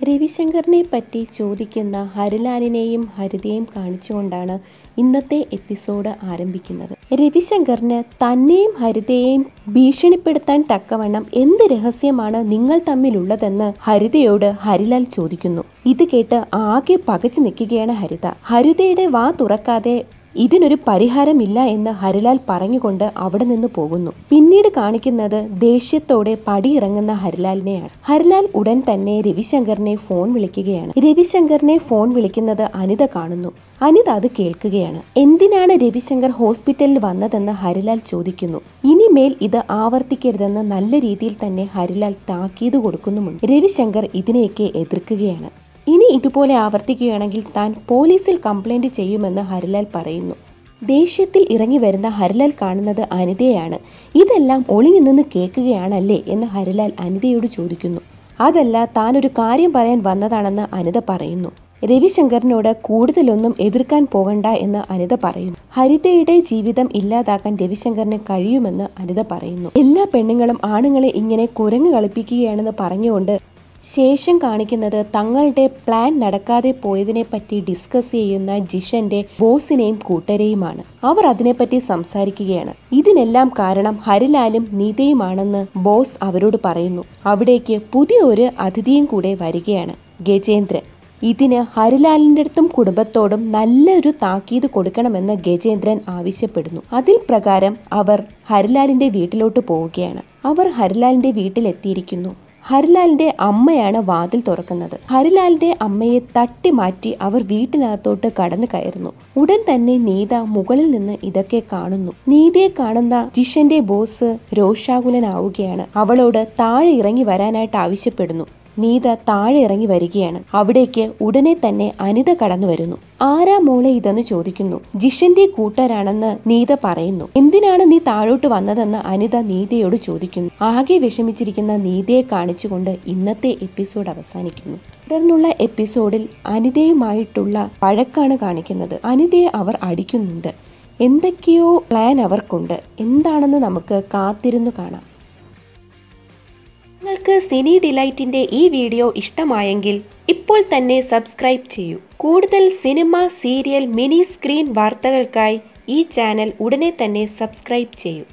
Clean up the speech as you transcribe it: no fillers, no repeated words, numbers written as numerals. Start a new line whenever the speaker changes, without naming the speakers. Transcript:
രവിശങ്കറിനെ പറ്റി ചോദിക്കുന്ന ഹരിലാലിനെയും ഹരിതയെയും കാണിച്ചുകൊണ്ടാണ് ഇന്നത്തെ എപ്പിസോഡ് ആരംഭിക്കുന്നത്. രവിശങ്കറിന് തന്നെയും ഹരിതയെയും ഭീഷണിപ്പെടുത്താൻ തക്കവണ്ണം എന്ത് രഹസ്യമാണ് നിങ്ങൾ തമ്മിലുള്ളതെന്ന് ഹരിതയോട് ഹരിലാൽ ചോദിക്കുന്നു. ഇത് കേട്ട് ആകെ പകച്ചു നിൽക്കുകയാണ് ഹരിത. ഹരിതയുടെ വാ തുറക്കാതെ ഇതിനൊരു പരിഹാരമില്ല എന്ന് ഹരിലാൽ പറഞ്ഞുകൊണ്ട് അവിടെ നിന്ന് പോകുന്നു. പിന്നീട് കാണിക്കുന്നത് ദേഷ്യത്തോടെ പടിയിറങ്ങുന്ന ഹരിലാലിനെയാണ്. ഹരിലാൽ ഉടൻ തന്നെ രവിശങ്കറിനെ ഫോൺ വിളിക്കുകയാണ്. രവിശങ്കറിനെ ഫോൺ വിളിക്കുന്നത് അനിത കാണുന്നു. അനിത അത് കേൾക്കുകയാണ്. എന്തിനാണ് രവിശങ്കർ ഹോസ്പിറ്റലിൽ വന്നതെന്ന് ഹരിലാൽ ചോദിക്കുന്നു. ഇനിമേൽ ഇത് ആവർത്തിക്കരുതെന്ന് നല്ല രീതിയിൽ തന്നെ ഹരിലാൽ താക്കീത് കൊടുക്കുന്നുമുണ്ട്. രവിശങ്കർ ഇതിനെയൊക്കെ എതിർക്കുകയാണ്. ഇനി ഇതുപോലെ ആവർത്തിക്കുകയാണെങ്കിൽ താൻ പോലീസിൽ കംപ്ലൈന്റ് ചെയ്യുമെന്ന് ഹരിലാൽ പറയുന്നു. ദേഷ്യത്തിൽ ഇറങ്ങി വരുന്ന ഹരിലാൽ കാണുന്നത് അനിതയാണ്. ഇതെല്ലാം ഒളിഞ്ഞു നിന്ന് കേൾക്കുകയാണല്ലേ എന്ന് ഹരിലാൽ അനിതയോട് ചോദിക്കുന്നു. അതല്ല, താനൊരു കാര്യം പറയാൻ വന്നതാണെന്ന് അനിത പറയുന്നു. രവിശങ്കറിനോട് കൂടുതലൊന്നും എതിർക്കാൻ പോകണ്ട എന്ന് അനിത പറയുന്നു. ഹരിതയുടെ ജീവിതം ഇല്ലാതാക്കാൻ രവിശങ്കറിന് കഴിയുമെന്ന് അനിത പറയുന്നു. എല്ലാ പെണ്ണുങ്ങളും ആണുങ്ങളെ ഇങ്ങനെ കുരങ്ങ് കളിപ്പിക്കുകയാണെന്ന് പറഞ്ഞുകൊണ്ട് ശേഷം കാണിക്കുന്നത് തങ്ങളുടെ പ്ലാൻ നടക്കാതെ പോയതിനെ പറ്റി ഡിസ്കസ് ചെയ്യുന്ന ജിഷന്റെ ബോസിനെയും കൂട്ടരെയുമാണ്. അവർ അതിനെപ്പറ്റി സംസാരിക്കുകയാണ്. ഇതിനെല്ലാം കാരണം ഹരിലാലും നീതയുമാണെന്ന് ബോസ് അവരോട് പറയുന്നു. അവിടേക്ക് പുതിയൊരു അതിഥിയും കൂടെ വരികയാണ്, ഗജേന്ദ്രൻ. ഇതിന് ഹരിലാലിന്റെ അടുത്തും കുടുംബത്തോടും നല്ലൊരു താക്കീത് കൊടുക്കണമെന്ന് ഗജേന്ദ്രൻ ആവശ്യപ്പെടുന്നു. അതിൽ പ്രകാരം അവർ ഹരിലാലിന്റെ വീട്ടിലോട്ട് പോവുകയാണ്. അവർ ഹരിലാലിന്റെ വീട്ടിലെത്തിയിരിക്കുന്നു. ഹരിലാലിന്റെ അമ്മയാണ് വാതിൽ തുറക്കുന്നത്. ഹരിലാലിന്റെ അമ്മയെ തട്ടി മാറ്റി അവർ വീട്ടിനകത്തോട്ട് കടന്നു കയറുന്നു. ഉടൻ തന്നെ നീത മുകളിൽ നിന്ന് ഇതൊക്കെ കാണുന്നു. നീതയെ കാണുന്ന ജിഷന്റെ ബോസ് രോഷാകുലനാവുകയാണ്. അവളോട് താഴെ ഇറങ്ങി വരാനായിട്ട് ആവശ്യപ്പെടുന്നു. നീത താഴെ ഇറങ്ങി വരികയാണ്. അവിടേക്ക് ഉടനെ തന്നെ അനിത കടന്നു വരുന്നു. ആരാ മോളെ ഇതെന്ന് ചോദിക്കുന്നു. ജിഷന്റെ കൂട്ടരാണെന്ന് നീത പറയുന്നു. എന്തിനാണ് നീ താഴോട്ട് വന്നതെന്ന് അനിത നീതയോട് ചോദിക്കുന്നു. ആകെ വിഷമിച്ചിരിക്കുന്ന നീതയെ കാണിച്ചുകൊണ്ട് ഇന്നത്തെ എപ്പിസോഡ് അവസാനിക്കുന്നു. തുടർന്നുള്ള എപ്പിസോഡിൽ അനിതയുമായിട്ടുള്ള വഴക്കാണ് കാണിക്കുന്നത്. അനിതയെ അവർ അടിക്കുന്നുണ്ട്. എന്തൊക്കെയോ പ്ലാൻ അവർക്കുണ്ട്. എന്താണെന്ന് നമുക്ക് കാത്തിരുന്നു കാണാം. നിങ്ങൾക്ക് സിനി ഡിലൈറ്റിന്റെ ഈ വീഡിയോ ഇഷ്ടമായെങ്കിൽ ഇപ്പോൾ തന്നെ സബ്സ്ക്രൈബ് ചെയ്യൂ. കൂടുതൽ സിനിമ, സീരിയൽ, മിനി സ്ക്രീൻ വാർത്തകൾക്കായി ഈ ചാനൽ ഉടനെ തന്നെ സബ്സ്ക്രൈബ് ചെയ്യൂ.